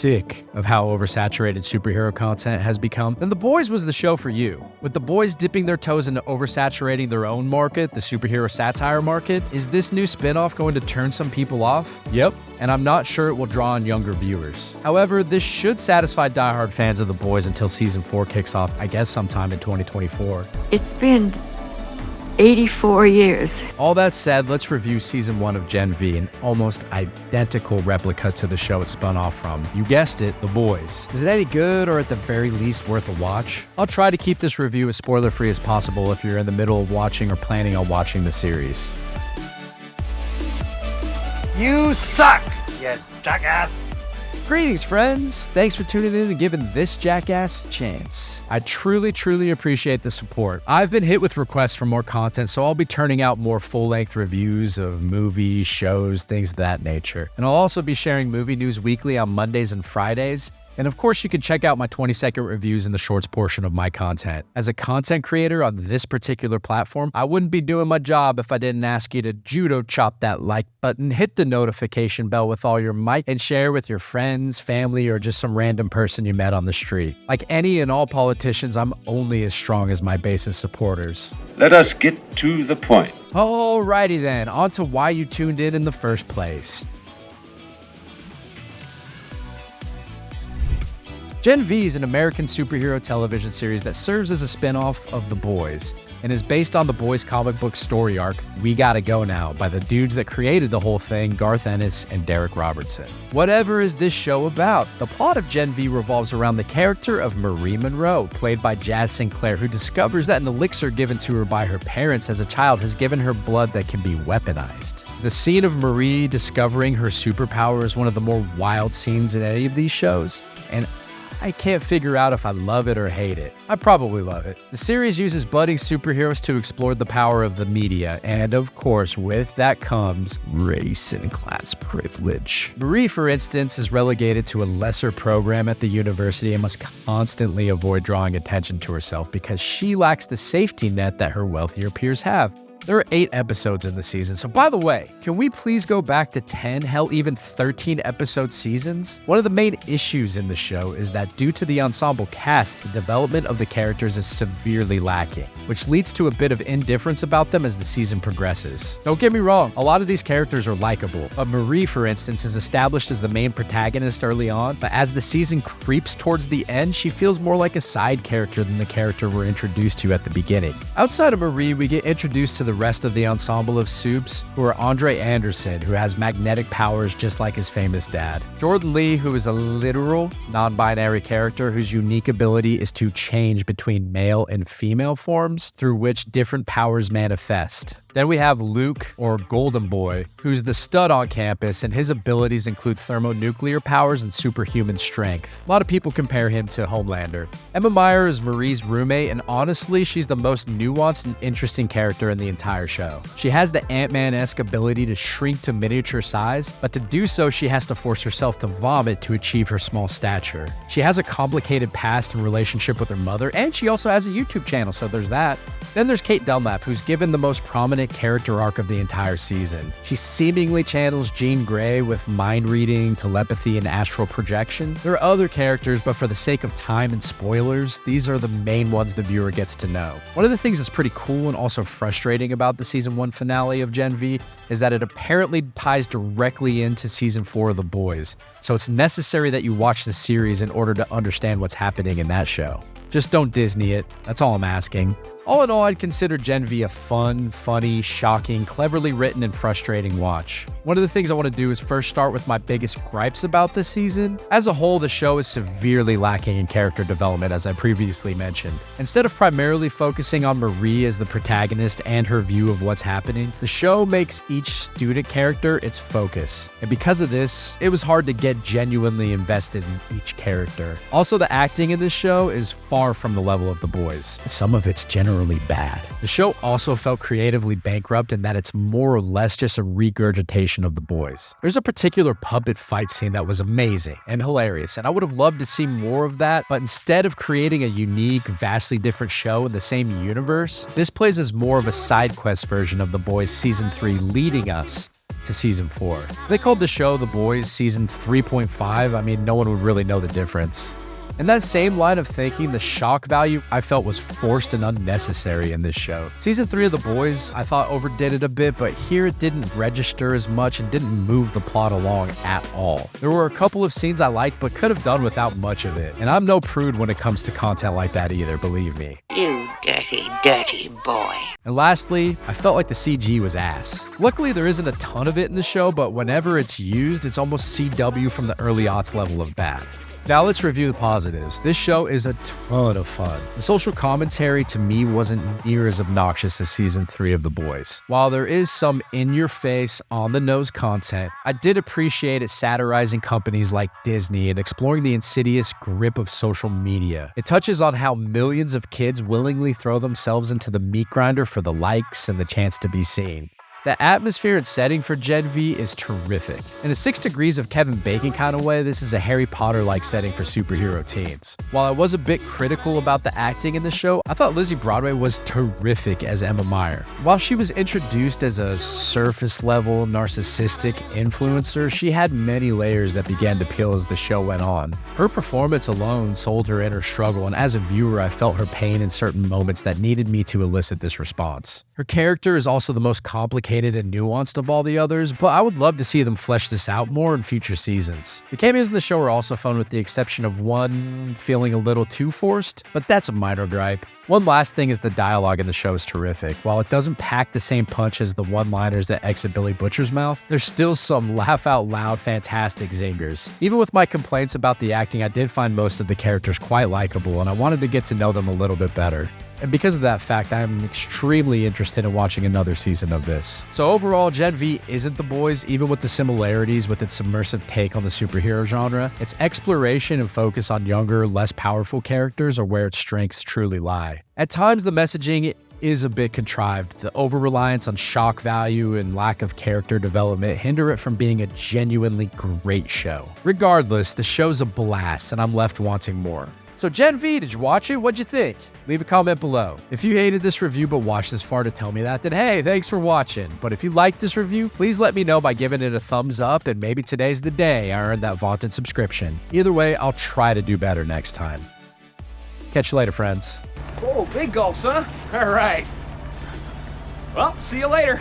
sick of how oversaturated superhero content has become, then The Boys was the show for you. With The Boys dipping their toes into oversaturating their own market, the superhero satire market, is this new spinoff going to turn some people off? Yep. And I'm not sure it will draw in younger viewers. However, this should satisfy diehard fans of The Boys until season 4 kicks off, I guess sometime in 2024. It's been 84 years. All that said, let's review season 1 of Gen V, an almost identical replica to the show it spun off from. You guessed it, The Boys. Is it any good or at the very least worth a watch? I'll try to keep this review as spoiler-free as possible if you're in the middle of watching or planning on watching the series. You suck, you jackass! Greetings, friends! Thanks for tuning in and giving this jackass a chance. I truly appreciate the support. I've been hit with requests for more content, so I'll be turning out more full-length reviews of movies, shows, things of that nature. And I'll also be sharing movie news weekly on Mondays and Fridays. And of course, you can check out my 20-second reviews in the shorts portion of my content. As a content creator on this particular platform, I wouldn't be doing my job if I didn't ask you to judo chop that like button, hit the notification bell with all your might, and share with your friends, family, or just some random person you met on the street. Like any and all politicians, I'm only as strong as my base of supporters. Let us get to the point. Alrighty then, on to why you tuned in the first place. Gen V is an American superhero television series that serves as a spin-off of The Boys and is based on The Boys comic book story arc, We Gotta Go Now, by the dudes that created the whole thing, Garth Ennis and Derek Robertson. Whatever is this show about? The plot of Gen V revolves around the character of Marie Monroe, played by Jazz Sinclair, who discovers that an elixir given to her by her parents as a child has given her blood that can be weaponized. The scene of Marie discovering her superpower is one of the more wild scenes in any of these shows, and I can't figure out if I love it or hate it. I probably love it. The series uses budding superheroes to explore the power of the media, and of course, with that comes race and class privilege. Marie, for instance, is relegated to a lesser program at the university and must constantly avoid drawing attention to herself because she lacks the safety net that her wealthier peers have. There are 8 episodes in the season, so by the way, can we please go back to 10, hell even 13 episode seasons? One of the main issues in the show is that due to the ensemble cast, the development of the characters is severely lacking, which leads to a bit of indifference about them as the season progresses. Don't get me wrong, a lot of these characters are likable, but Marie, for instance, is established as the main protagonist early on, but as the season creeps towards the end, she feels more like a side character than the character we're introduced to at the beginning. Outside of Marie, we get introduced to the rest of the ensemble of supes, who are Andre Anderson, who has magnetic powers just like his famous dad. Jordan Lee, who is a literal, non-binary character whose unique ability is to change between male and female forms, through which different powers manifest. Then we have Luke, or Golden Boy, who's the stud on campus, and his abilities include thermonuclear powers and superhuman strength. A lot of people compare him to Homelander. Emma Meyer is Marie's roommate, and honestly, she's the most nuanced and interesting character in the entire show. She has the Ant-Man-esque ability to shrink to miniature size, but to do so, she has to force herself to vomit to achieve her small stature. She has a complicated past and relationship with her mother, and she also has a YouTube channel, so there's that. Then there's Kate Dunlap, who's given the most prominent character arc of the entire season. She seemingly channels Jean Grey with mind reading, telepathy, and astral projection. There are other characters, but for the sake of time and spoilers, these are the main ones the viewer gets to know. One of the things that's pretty cool and also frustrating about the season 1 finale of Gen V is that it apparently ties directly into season 4 of The Boys, so it's necessary that you watch the series in order to understand what's happening in that show. Just don't Disney it, that's all I'm asking. All in all, I'd consider Gen V a fun, funny, shocking, cleverly written, and frustrating watch. One of the things I want to do is first start with my biggest gripes about this season. As a whole, the show is severely lacking in character development, as I previously mentioned. Instead of primarily focusing on Marie as the protagonist and her view of what's happening, the show makes each student character its focus. And because of this, it was hard to get genuinely invested in each character. Also, the acting in this show is far from the level of The Boys. Some of it's generally bad. The show also felt creatively bankrupt in that it's more or less just a regurgitation of The Boys. There's a particular puppet fight scene that was amazing and hilarious, and I would have loved to see more of that, but instead of creating a unique, vastly different show in the same universe, this plays as more of a side quest version of The Boys Season 3, leading us to season 4. If they called the show The Boys season 3.5, I mean, no one would really know the difference. In that same line of thinking, the shock value I felt was forced and unnecessary in this show. Season 3 of The Boys, I thought overdid it a bit, but here it didn't register as much and didn't move the plot along at all. There were a couple of scenes I liked, but could have done without much of it. And I'm no prude when it comes to content like that either, believe me. You dirty, dirty boy. And lastly, I felt like the CG was ass. Luckily, there isn't a ton of it in the show, but whenever it's used, it's almost CW from the early aughts level of bad. Now let's review the positives. This show is a ton of fun. The social commentary to me wasn't near as obnoxious as season 3 of The Boys. While there is some in-your-face, on-the-nose content, I did appreciate it satirizing companies like Disney and exploring the insidious grip of social media. It touches on how millions of kids willingly throw themselves into the meat grinder for the likes and the chance to be seen. The atmosphere and setting for Gen V is terrific. In a 6 Degrees of Kevin Bacon kind of way, this is a Harry Potter-like setting for superhero teens. While I was a bit critical about the acting in the show, I thought Lizzie Broadway was terrific as Emma Meyer. While she was introduced as a surface-level, narcissistic influencer, she had many layers that began to peel as the show went on. Her performance alone sold her inner struggle, and as a viewer, I felt her pain in certain moments that needed me to elicit this response. Her character is also the most complicated and nuanced of all the others, but I would love to see them flesh this out more in future seasons. The cameos in the show are also fun with the exception of one feeling a little too forced, but that's a minor gripe. One last thing is the dialogue in the show is terrific. While it doesn't pack the same punch as the one-liners that exit Billy Butcher's mouth, there's still some laugh-out-loud fantastic zingers. Even with my complaints about the acting, I did find most of the characters quite likable, and I wanted to get to know them a little bit better. And because of that fact, I'm extremely interested in watching another season of this. So overall, Gen V isn't The Boys, even with the similarities with its submersive take on the superhero genre. Its exploration and focus on younger, less powerful characters are where its strengths truly lie. At times, the messaging is a bit contrived. The over-reliance on shock value and lack of character development hinder it from being a genuinely great show. Regardless, the show's a blast, and I'm left wanting more. So Gen V, did you watch it? What'd you think? Leave a comment below. If you hated this review but watched this far to tell me that, then hey, thanks for watching. But if you liked this review, please let me know by giving it a thumbs up, and maybe today's the day I earned that vaunted subscription. Either way, I'll try to do better next time. Catch you later, friends. Oh, big gulps, huh? All right. Well, see you later.